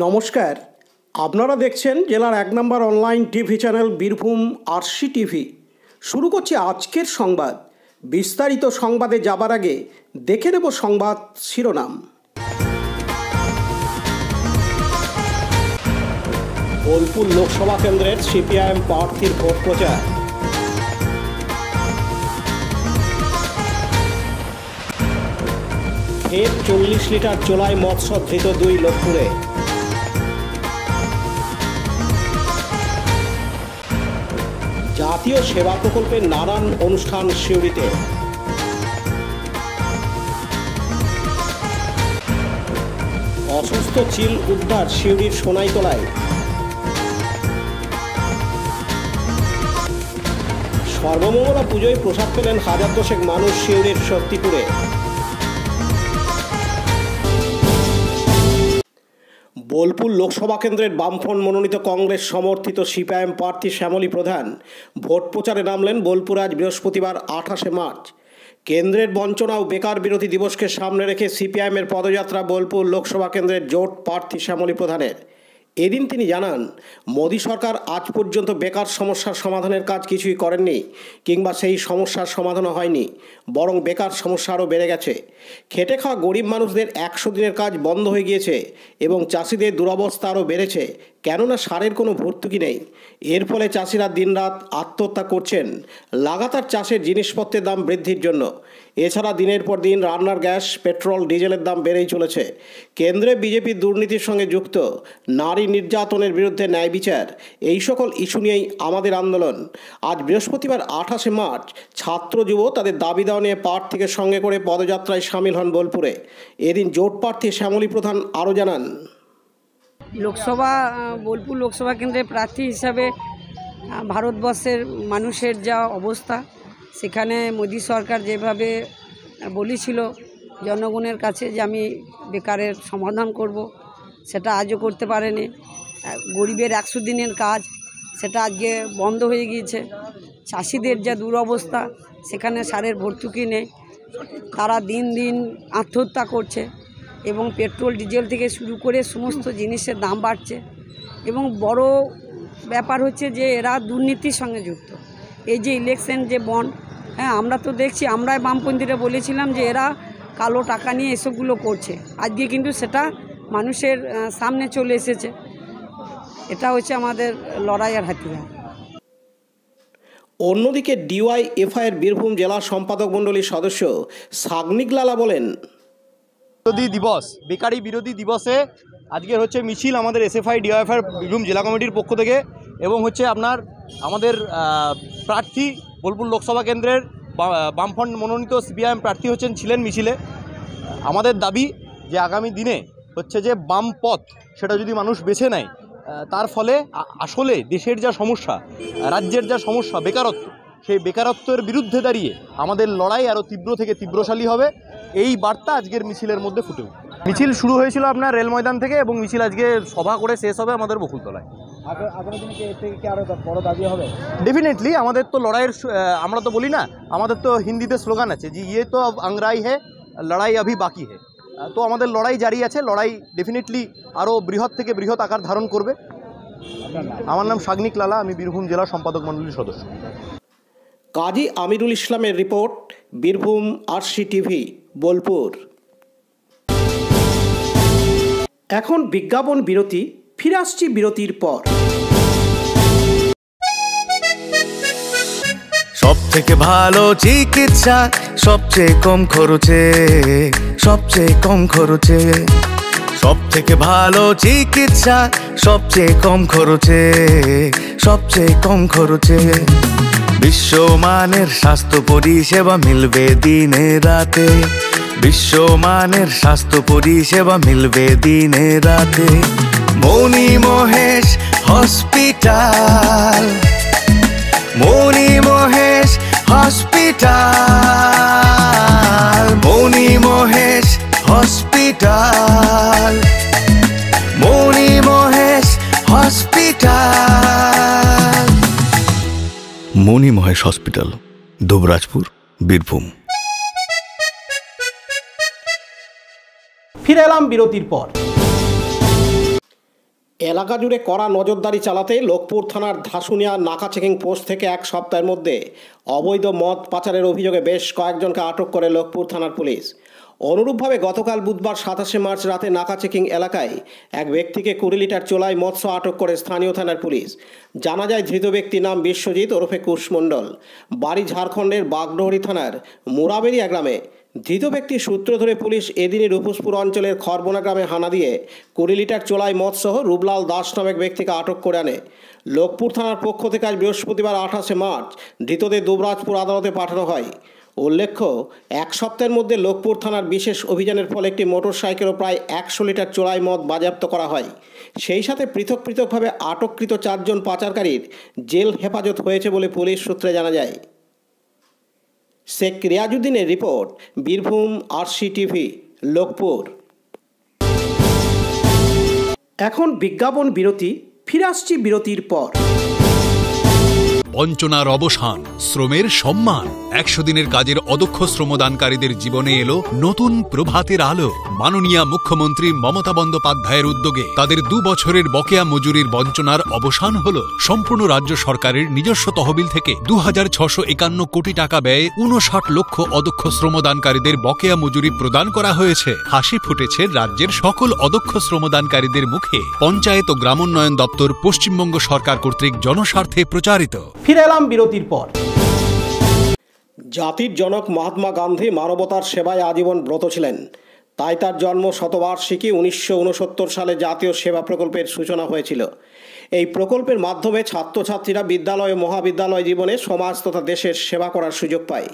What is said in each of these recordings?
নমস্কার, আপনারা দেখছেন জেলার ১ নম্বর online TV channel Birbhum RC TV. শুরু করছি আজকের সংবাদ। বিস্তারিত সংবাদে যাবার আগে দেখে নেব সংবাদ শিরোনাম। বোলপুর লোকসভা কেন্দ্রের সিপিআইএম প্রার্থীর ভোট প্রচার। ফের ৪০ লিটার চোলাই মৎস্য ধৃত ২ লোকপুরে। জাতীয় সেবা প্রকল্পের নানান অনুষ্ঠান সিউড়িতে। অসুস্থ চিল উদ্ধার সিউড়ির সোনাইতলায়। সর্বমঙ্গলা পুজোয় প্রসাদ পেলেন হাজার দশেক মানুষ সিউড়ির শক্তিপুরে। বোলপুর লোকসভা কেন্দ্রের বামফ্রন্ট মনোনীত কংগ্রেস সমর্থিত সিপিআইএম প্রার্থী শ্যামলী প্রধান ভোট প্রচারে নামলেন বোলপুর আজ বৃহস্পতিবার ২৮শে মার্চ। কেন্দ্রের বঞ্চনা ও বেকার বিরোধী দিবসকে সামনে রেখে সিপিআইএমের পদযাত্রা বোলপুর লোকসভা কেন্দ্রের জোট প্রার্থী শ্যামলী প্রধানের। এদিন তিনি জানান, মোদী সরকার আজ পর্যন্ত বেকার সমস্যার সমাধানের কাজ কিছুই করেননি, কিংবা সেই সমস্যার সমাধানও হয়নি, বরং বেকার সমস্যা আরও বেড়ে গেছে। খেটে খাওয়া গরিব মানুষদের ১০০ দিনের কাজ বন্ধ হয়ে গিয়েছে এবং চাষিদের দুরবস্থা আরও বেড়েছে, কেননা সারের কোনো ভর্তুকি নেই। এর ফলে চাষিরা দিনরাত আত্মহত্যা করছেন লাগাতার চাষের জিনিসপত্রের দাম বৃদ্ধির জন্য। এছাড়া দিনের পর দিন রান্নার গ্যাস, পেট্রোল, ডিজেলের দাম বেড়েই চলেছে। কেন্দ্রে বিজেপির দুর্নীতির সঙ্গে যুক্ত, নারী নির্যাতনের বিরুদ্ধে ন্যায় বিচার, এই সকল ইস্যু নিয়েই আমাদের আন্দোলন। আজ বৃহস্পতিবার ২৮শে মার্চ ছাত্র যুব তাদের দাবি দেওয়া নিয়ে প্রার্থীকে সঙ্গে করে পদযাত্রায় সামিল হন বোলপুরে। এদিন জোট প্রার্থী শ্যামলী প্রধান আরও জানান, বোলপুর লোকসভা কেন্দ্রের প্রার্থী হিসাবে ভারতবর্ষের মানুষের যা অবস্থা, সেখানে মোদী সরকার যেভাবে বলেছিল জনগণের কাছে যে আমি বেকারের সমাধান করব, সেটা আজও করতে পারেনি। গরিবের ১০০ দিনের কাজ, সেটা আজকে বন্ধ হয়ে গিয়েছে। চাষিদের যা দুরবস্থা, সেখানে সারের ভর্তুকি নেই, তারা দিন দিন আত্মহত্যা করছে এবং পেট্রোল ডিজেল থেকে শুরু করে সমস্ত জিনিসের দাম বাড়ছে। এবং বড় ব্যাপার হচ্ছে যে এরা দুর্নীতির সঙ্গে যুক্ত। এই যে ইলেকশন যে বন্ড, আমরা তো দেখছি, আমরাই বামপন্থীরা বলেছিলাম যে এরা কালো টাকা নিয়ে এসবগুলো করছে। আজকে কিন্তু সেটা মানুষের সামনে চলে এসেছে। এটা হচ্ছে আমাদের লড়াইয়ের হাতিয়ার। অন্যদিকে ডিওয়াইএফআইয়ের বীরভূম জেলা সম্পাদক মণ্ডলীর সদস্য সাগনিক লালা বলেন, বিরোধী দিবস, বেকারি বিরোধী দিবসে আজকের হচ্ছে মিছিল আমাদের এসএফআই ডিওয়াইএফআই বীরভূম জেলা কমিটির পক্ষ থেকে, এবং হচ্ছে আমাদের প্রার্থী বোলপুর লোকসভা কেন্দ্রের বামফ্রন্ট মনোনীত সিপিআইএম প্রার্থী ছিলেন মিছিলে। আমাদের দাবি যে আগামী দিনে হচ্ছে যে বাম পথ, সেটা যদি মানুষ বেছে নেয়, তার ফলে আসলে দেশের যা সমস্যা, রাজ্যের যা সমস্যা বেকারত্ব, সেই বেকারত্বের বিরুদ্ধে দাঁড়িয়ে আমাদের লড়াই আরও তীব্র থেকে তীব্রশালী হবে। এই বার্তা আজকের মিছিলের মধ্যে ফুটে উঠবে। মিছিল শুরু হয়েছিল আপনার রেল ময়দান থেকে, এবং মিছিল আজকে সভা করে শেষ হবে আমাদের বকুলতলায়। আগামী দিনে কি আরও বড় দাবি হবে? ডেফিনেটলি। আমাদের তো লড়াইয়ের, আমরা তো বলি না, আমাদের তো হিন্দিতে স্লোগান আছে যে ইয়ে তো আংরাই হে, লড়াই আভি বাকি হে। তো আমাদের লড়াই জারি আছে। লড়াই ডেফিনেটলি আরও বৃহৎ থেকে বৃহৎ আকার ধারণ করবে। আমার নাম সাগনিক লালা, আমি বীরভূম জেলা সম্পাদক মণ্ডলীর সদস্য। কাজী আমিরুল ইসলামের report, Birbhum RC TV, Bolpur. এখন বিজ্ঞাপন বিরতি, ফিরে আসছি বিরতির পর। সব থেকে ভালো চিকিৎসা, সবচেয়ে কম খরচে, সবচেয়ে কম খরচে। সব থেকে ভালো চিকিৎসা, সবচেয়ে কম খরচে, সবচেয়ে কম খরচে। বিশ্বমানের স্বাস্থ্য পরিষেবা মিলবে দিনে রাতে, বিশ্বমানের স্বাস্থ্য পরিষেবা মিলবে দিনে রাতে। মণি মহেশ হসপিটাল, মণি মহেশ হসপিটাল, মণি মহেশ হসপিটাল, মণি মহেশ হসপিটাল। মণি মহেশ হসপিটাল, দুবরাজপুর, বীরভূম। ফিরে এলাম বিরতির পর। এলাকা জুড়ে কড়া নজরদারি চালাতে লোকপুর থানার ধাসুনিয়া নাকা চেকিং পোস্ট থেকে এক সপ্তাহের মধ্যে অবৈধ মদ পাচারের অভিযোগে বেশ কয়েকজনকে আটক করে লোকপুর থানার পুলিশ। অনুরূপভাবে গতকাল বুধবার 27 মার্চ রাতে নাকা চেকিং এলাকায় এক ব্যক্তিকে 20 লিটার চোলাই মদসহ আটক করে স্থানীয় থানার পুলিশ। জানা যায় ধৃত ব্যক্তির নাম বিশ্বজিৎ ওরফে কুশ মণ্ডল, বাড়ি ঝাড়খণ্ডের বাগডোহরি থানার মুরাবেরিয়া গ্রামে। ধৃত ব্যক্তির সূত্র ধরে পুলিশ এদিনই রূপসপুর অঞ্চলের খরবোনা গ্রামে হানা দিয়ে 20 লিটার চোলাই মদসহ রূপলাল দাস নামক ব্যক্তিকে আটক করে আনে। লোকপুর থানার পক্ষ থেকে আজ বৃহস্পতিবার 28 মার্চ ধৃতদের দুবরাজপুর আদালতে পাঠানো হয়। উল্লেখ্য, এক সপ্তাহের মধ্যে লোকপুর থানার বিশেষ অভিযানের ফলে একটি মোটরসাইকেল ও প্রায় 100 লিটার চোলাই মদ বাজেয়াপ্ত করা হয়। সেই সাথে পৃথকভাবে আটককৃত 4 জন পাচারকারীর জেল হেফাজত হয়েছে বলে পুলিশ সূত্রে জানা যায়। শেখ রিয়াজউদ্দিনের রিপোর্ট, বীরভূম RCTV, লোকপুর। এখন বিজ্ঞাপন বিরতি, ফিরে আসছি বিরতির পর। বঞ্চনার অবসান, শ্রমের সম্মান। 100 দিনের কাজের অদক্ষ শ্রমদানকারীদের জীবনে এলো নতুন প্রভাতের আলো। মাননীয় মুখ্যমন্ত্রী মমতা বন্দ্যোপাধ্যায়ের উদ্যোগে তাদের 2 বছরের বকেয়া মজুরির বঞ্চনার অবসান হলো। সম্পূর্ণ রাজ্য সরকারের নিজস্ব তহবিল থেকে 2651 কোটি টাকা ব্যয়ে 59 লক্ষ অদক্ষ শ্রমদানকারীদের বকেয়া মজুরি প্রদান করা হয়েছে। হাসি ফুটেছে রাজ্যের সকল অদক্ষ শ্রমদানকারীদের মুখে। পঞ্চায়েত ও গ্রামোন্নয়ন দপ্তর পশ্চিমবঙ্গ সরকার কর্তৃক জনস্বার্থে প্রচারিত। ফিরে এলাম বিরতির পর। জাতির জনক মহাত্মা গান্ধী মানবতার সেবায় আজীবন ব্রত ছিলেন। তাই তার জন্ম শতবার্ষিকী 1969 সালে জাতীয় সেবা প্রকল্পের সূচনা হয়েছিল। এই প্রকল্পের মাধ্যমে ছাত্রছাত্রীরা বিদ্যালয় ও মহাবিদ্যালয় জীবনে সমাজ তথা দেশের সেবা করার সুযোগ পায়।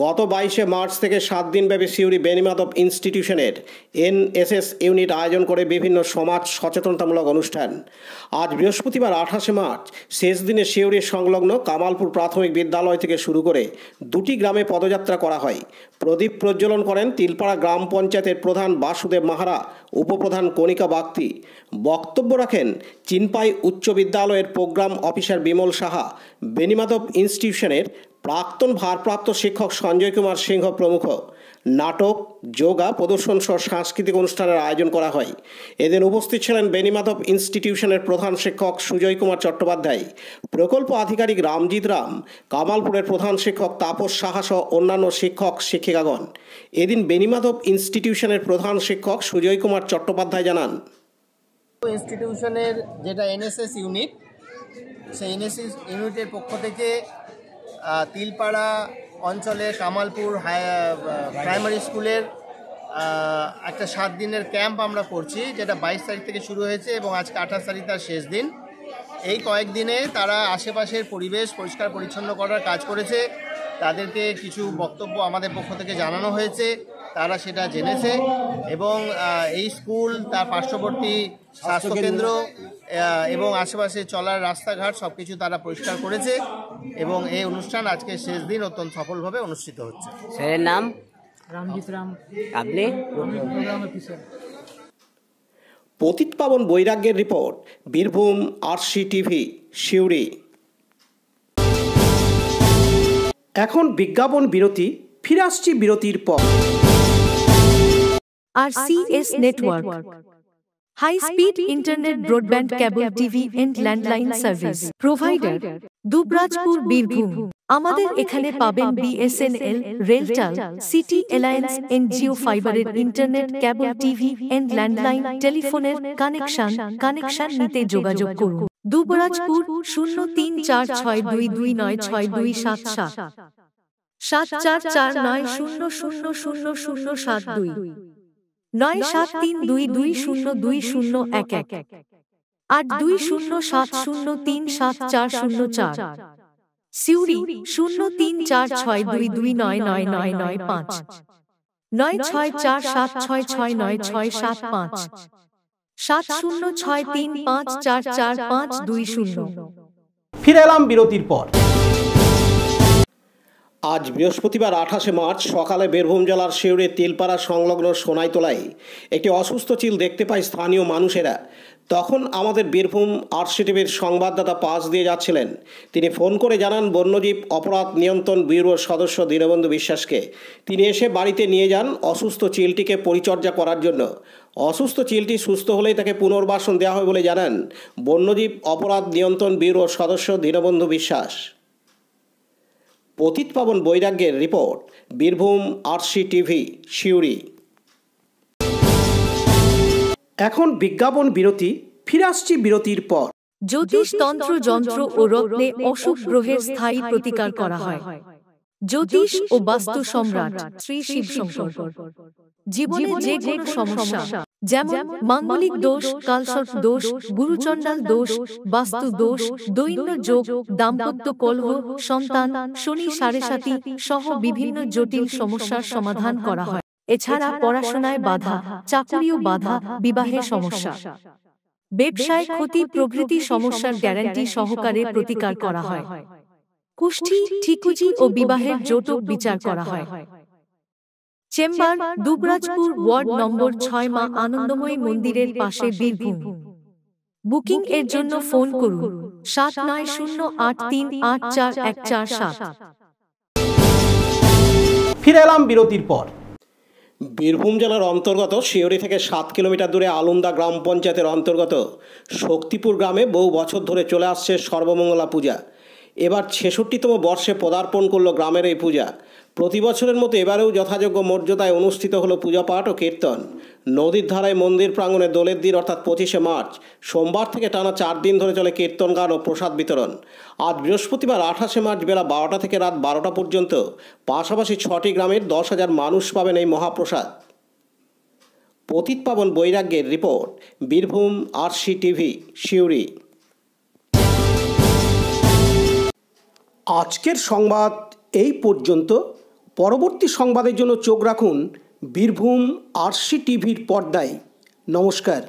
গত 22 মার্চ থেকে 7 দিনব্যাপী সিউড়ি বেনিমাধব ইনস্টিটিউশনের NSS ইউনিট আয়োজন করে বিভিন্ন সমাজ সচেতনতামূলক অনুষ্ঠান। আজ বৃহস্পতিবার 28 মার্চ শেষ দিনে সিউড়ির সংলগ্ন কামালপুর প্রাথমিক বিদ্যালয় থেকে শুরু করে 2টি গ্রামে পদযাত্রা করা হয়। প্রদীপ প্রজ্বলন করেন তিলপাড়া গ্রাম পঞ্চায়েতের প্রধান বাসুদেব মাহারা, উপপ্রধান কণিকা বাগতি। বক্তব্য রাখেন চিনপাই উচ্চ বিদ্যালয়ের প্রোগ্রাম অফিসার বিমল সাহা, বেনিমাধব ইনস্টিটিউশনের প্রাক্তন ভারপ্রাপ্ত শিক্ষক সঞ্জয় কুমার সিংহ প্রমুখ। নাটক, যোগা প্রদর্শন সহ সাংস্কৃতিক অনুষ্ঠানের আয়োজন করা হয়। এদিন উপস্থিত ছিলেন বেনিমাধব ইনস্টিটিউশনের প্রধান শিক্ষক সুজয় কুমার চট্টোপাধ্যায়, প্রকল্প আধিকারিক রামজিৎ রাম, কামালপুরের প্রধান শিক্ষক তাপস সাহা সহ অন্যান্য শিক্ষক শিক্ষিকাগণ। এদিন বেনিমাধব ইনস্টিটিউশনের প্রধান শিক্ষক সুজয় কুমার চট্টোপাধ্যায় জানান, ইনস্টিটিউশনের যেটা NSS ইউনিট, সেই NSS ইউনিটের পক্ষ থেকে তিলপাড়া অঞ্চলে কামালপুর প্রাইমারি স্কুলের একটা 7 দিনের ক্যাম্প আমরা করছি, যেটা 22 তারিখ থেকে শুরু হয়েছে এবং আজকে 28 তারিখ তার শেষ দিন। এই কয়েকদিনে তারা আশেপাশের পরিবেশ পরিষ্কার পরিচ্ছন্ন করার কাজ করেছে। তাদেরকে কিছু বক্তব্য আমাদের পক্ষ থেকে জানানো হয়েছে, তারা সেটা জেনেছে এবং এই স্কুল, তার পার্শ্ববর্তী স্বাস্থ্যকেন্দ্র এবং আশেপাশে চলার রাস্তাঘাট সব কিছু তারা পরিষ্কার করেছে এবং এই অনুষ্ঠান আজকে শেষ দিন অত্যন্ত সফলভাবে অনুষ্ঠিত হচ্ছে। স্যারের নাম রামজিৎ রাম। আপনি? পতিত পাবন বৈরাগ্যের রিপোর্ট, বীরভূম RCTV, সিউড়ি। এখন বিজ্ঞাপন বিরতি, ফিরে আসছি বিরতির পর। RCS Network, high speed internet, broadband, cable TV and landline service provider, Dubrajpur, Birbhum. আমাদের এখানে পাবেন BSNL, RailTel, city alliance and Jio ফাইবারের internet, cable TV and landline টেলিফোনের কানেকশন নিতে যোগাযোগ করুন। দুবরাজপুর 034622962627 7449000072 9732202011 8207037404। সিউড়ি 034622999995 9647669665 7063544520। ফিরে এলাম বিরতির পর। আজ বৃহস্পতিবার 28শে মার্চ সকালে বীরভূম জেলার সিউড়ির তিলপাড়া সংলগ্ন সোনাইতলায় একটি অসুস্থ চিল দেখতে পায় স্থানীয় মানুষেরা। তখন আমাদের বীরভূম আরসিটিভির সংবাদদাতা পাশ দিয়ে যাচ্ছিলেন। তিনি ফোন করে জানান বন্যজীব অপরাধ নিয়ন্ত্রণ ব্যুরোর সদস্য দীনবন্ধু বিশ্বাসকে। তিনি এসে বাড়িতে নিয়ে যান অসুস্থ চিলটিকে পরিচর্যা করার জন্য। অসুস্থ চিলটি সুস্থ হলেই তাকে পুনর্বাসন দেওয়া হয় বলে জানান বন্যজীব অপরাধ নিয়ন্ত্রণ ব্যুরোর সদস্য দীনবন্ধু বিশ্বাস। পতিত পাবন বৈরাগ্যের রিপোর্ট, বীরভূম আরসিটিভি, সিউড়ি। এখন বিজ্ঞাপন বিরতি, ফিরে আসছি বিরতির পর। জ্যোতিষ তন্ত্র যন্ত্র ও রত্নে অসুখ গ্রহের স্থায়ী প্রতিকার করা হয়। জ্যোতিষ ও বাস্তু সম্রাট শ্রী শিব শঙ্কর। জীবনে যে কোনো সমস্যা যেমন মাঙ্গলিক দোষ, কালসর্প দোষ, গুরুচণ্ডাল দোষ, বাস্তু দোষ, দৈন্য যোগ, দাম্পত্য কলহ, সন্তান, শনি সাড়েসাতি সহ বিভিন্ন জটিল সমস্যার সমাধান করা হয়। এছাড়া পড়াশোনায় বাধা, চাকরিও বাধা, বিবাহে সমস্যা, ব্যবসায় ক্ষতি প্রভৃতি সমস্যার গ্যারান্টি সহকারে প্রতিকার করা হয়। কুষ্ঠি, ঠিকুজি ও বিবাহের জটক বিচার করা হয়। চেম্বার দুবরাজপুর, ওয়ার্ড নম্বর 6, মা আনন্দময়ী মন্দিরের পাশে, বীরভূম। বুকিং এর জন্য ফোন করুন 7908384147। ফিরে এলাম বিরতির পর। বীরভূম জেলার অন্তর্গত সিউড়ি থেকে 7 কিলোমিটার দূরে আলুন্দা গ্রাম পঞ্চায়েতের অন্তর্গত শক্তিপুর গ্রামে বহু বছর ধরে চলে আসছে সর্বমঙ্গলা পূজা। এবার 66তম বর্ষে পদার্পণ করলো গ্রামের এই পূজা। প্রতি বছরের মতো এবারেও যথাযোগ্য মর্যাদায় অনুষ্ঠিত হলো পূজা পাঠ ও কীর্তন। নদীর ধারায় মন্দির প্রাঙ্গণে দোলের দিন অর্থাৎ 25শে মার্চ সোমবার থেকে টানা 4 দিন ধরে চলে কীর্তন গান ও প্রসাদ বিতরণ। আজ বৃহস্পতিবার 28শে মার্চ বেলা 12টা থেকে রাত 12টা পর্যন্ত পাশাপাশি 6টি গ্রামের 10,000 মানুষ পাবেন এই মহাপ্রসাদ। পতিত পাবন বৈরাগ্যের রিপোর্ট, বীরভূম আরসিটিভি, সিউড়ি। আজকের সংবাদ এই পর্যন্ত। পরবর্তী সংবাদের জন্য চোখ রাখুন বীরভূম আরসিটিভির পর্দায়। নমস্কার।